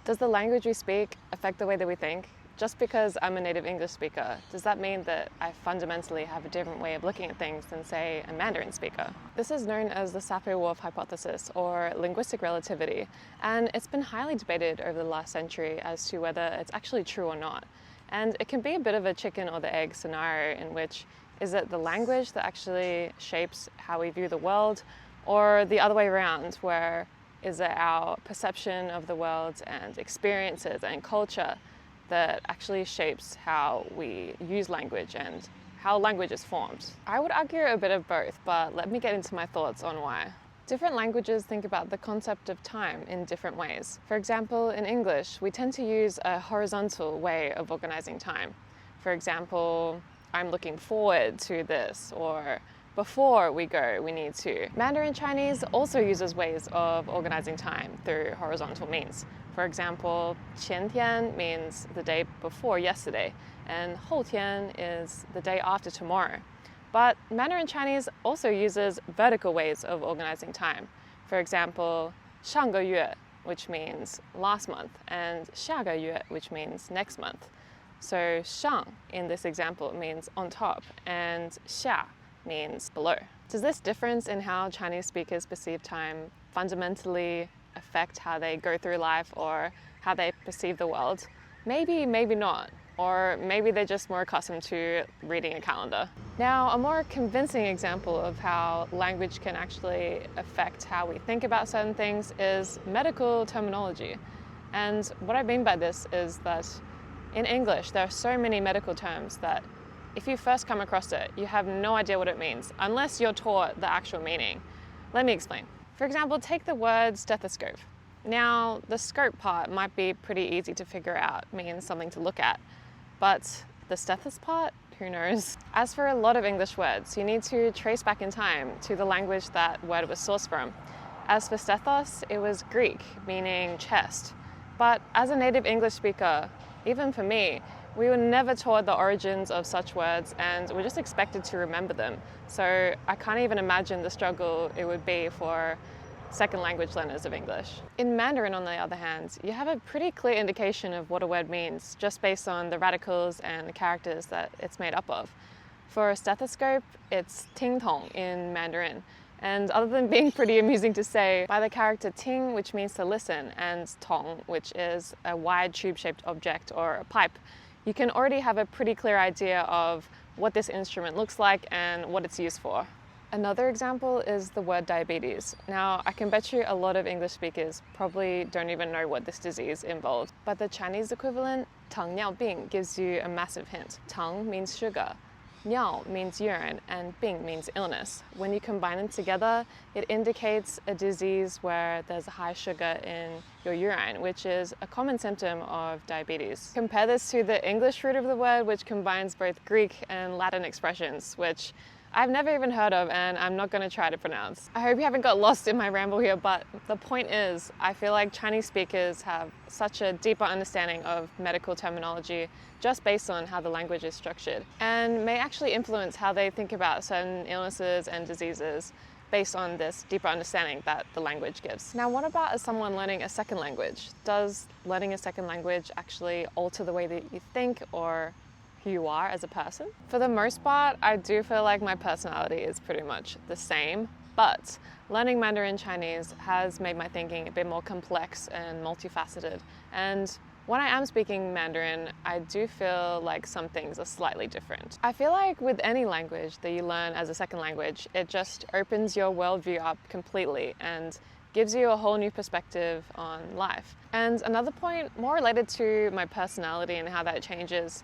Does the language we speak affect the way that we think? Just because I'm a native English speaker, does that mean that I fundamentally have a different way of looking at things than, say, a Mandarin speaker? This is known as the Sapir-Whorf Hypothesis, or Linguistic Relativity, and it's been highly debated over the last century as to whether it's actually true or not. And it can be a bit of a chicken or the egg scenario, in which is it the language that actually shapes how we view the world, or the other way around, where is it our perception of the world and experiences and culture that actually shapes how we use language and how language is formed? I would argue a bit of both, but let me get into my thoughts on why. Different languages think about the concept of time in different ways. For example, in English, we tend to use a horizontal way of organizing time. For example, I'm looking forward to this, or before we go, we need to. Mandarin Chinese also uses ways of organizing time through horizontal means. For example, 前天 means the day before yesterday, and 后天 is the day after tomorrow. But Mandarin Chinese also uses vertical ways of organizing time. For example, 上个月, which means last month, and 下个月, which means next month. So 上 in this example means on top, and 下means below. Does this difference in how Chinese speakers perceive time fundamentally affect how they go through life or how they perceive the world? Maybe, maybe not. Or maybe they're just more accustomed to reading a calendar. Now, a more convincing example of how language can actually affect how we think about certain things is medical terminology. And what I mean by this is that in English, there are so many medical terms that if you first come across it, you have no idea what it means, unless you're taught the actual meaning. Let me explain. For example, take the word stethoscope. Now, the scope part might be pretty easy to figure out, means something to look at. But the stethos part, who knows? As for a lot of English words, you need to trace back in time to the language that word was sourced from. As for stethos, it was Greek, meaning chest. But as a native English speaker, even for me, we were never taught the origins of such words, and we're just expected to remember them. So I can't even imagine the struggle it would be for second language learners of English. In Mandarin, on the other hand, you have a pretty clear indication of what a word means, just based on the radicals and the characters that it's made up of. For a stethoscope, it's ting tong in Mandarin. And other than being pretty amusing to say, by the character ting, which means to listen, and tong, which is a wide tube-shaped object or a pipe, you can already have a pretty clear idea of what this instrument looks like and what it's used for. Another example is the word diabetes. Now, I can bet you a lot of English speakers probably don't even know what this disease involves, but the Chinese equivalent, 糖尿病, gives you a massive hint. 糖 means sugar, 尿 means urine, and 病 means illness. When you combine them together, it indicates a disease where there's a high sugar in your urine, which is a common symptom of diabetes. Compare this to the English root of the word, which combines both Greek and Latin expressions, which I've never even heard of, and I'm not going to try to pronounce. I hope you haven't got lost in my ramble here, but the point is, I feel like Chinese speakers have such a deeper understanding of medical terminology just based on how the language is structured, and may actually influence how they think about certain illnesses and diseases based on this deeper understanding that the language gives. Now, what about as someone learning a second language? Does learning a second language actually alter the way that you think or who you are as a person? For the most part, I do feel like my personality is pretty much the same, but learning Mandarin Chinese has made my thinking a bit more complex and multifaceted. And when I am speaking Mandarin, I do feel like some things are slightly different. I feel like with any language that you learn as a second language, it just opens your worldview up completely and gives you a whole new perspective on life. And another point, more related to my personality and how that changes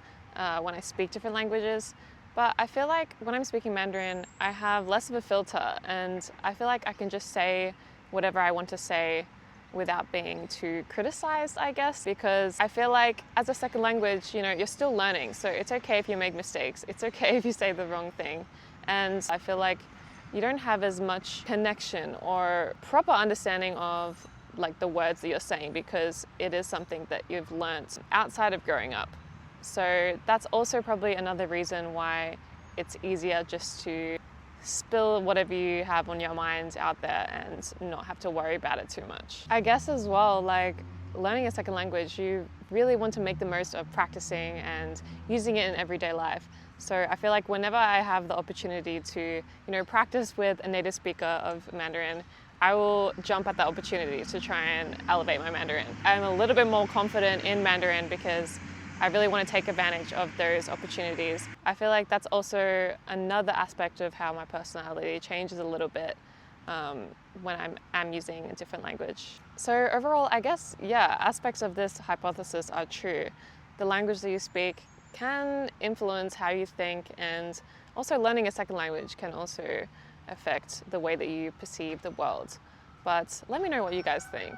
when I speak different languages, but I feel like when I'm speaking Mandarin, I have less of a filter, and I feel like I can just say whatever I want to say without being too criticized, I guess, because I feel like as a second language, you're still learning, so it's okay if you make mistakes, it's okay if you say the wrong thing, and I feel like you don't have as much connection or proper understanding of like the words that you're saying, because it is something that you've learnt outside of growing up. So that's also probably another reason why it's easier just to spill whatever you have on your mind out there and not have to worry about it too much. I guess as well, like learning a second language, you really want to make the most of practicing and using it in everyday life. So I feel like whenever I have the opportunity to, practice with a native speaker of Mandarin, I will jump at that opportunity to try and elevate my Mandarin. I'm a little bit more confident in Mandarin because I really want to take advantage of those opportunities. I feel like that's also another aspect of how my personality changes a little bit when I'm using a different language. So overall, I guess, yeah, aspects of this hypothesis are true. The language that you speak can influence how you think, and also learning a second language can also affect the way that you perceive the world. But let me know what you guys think.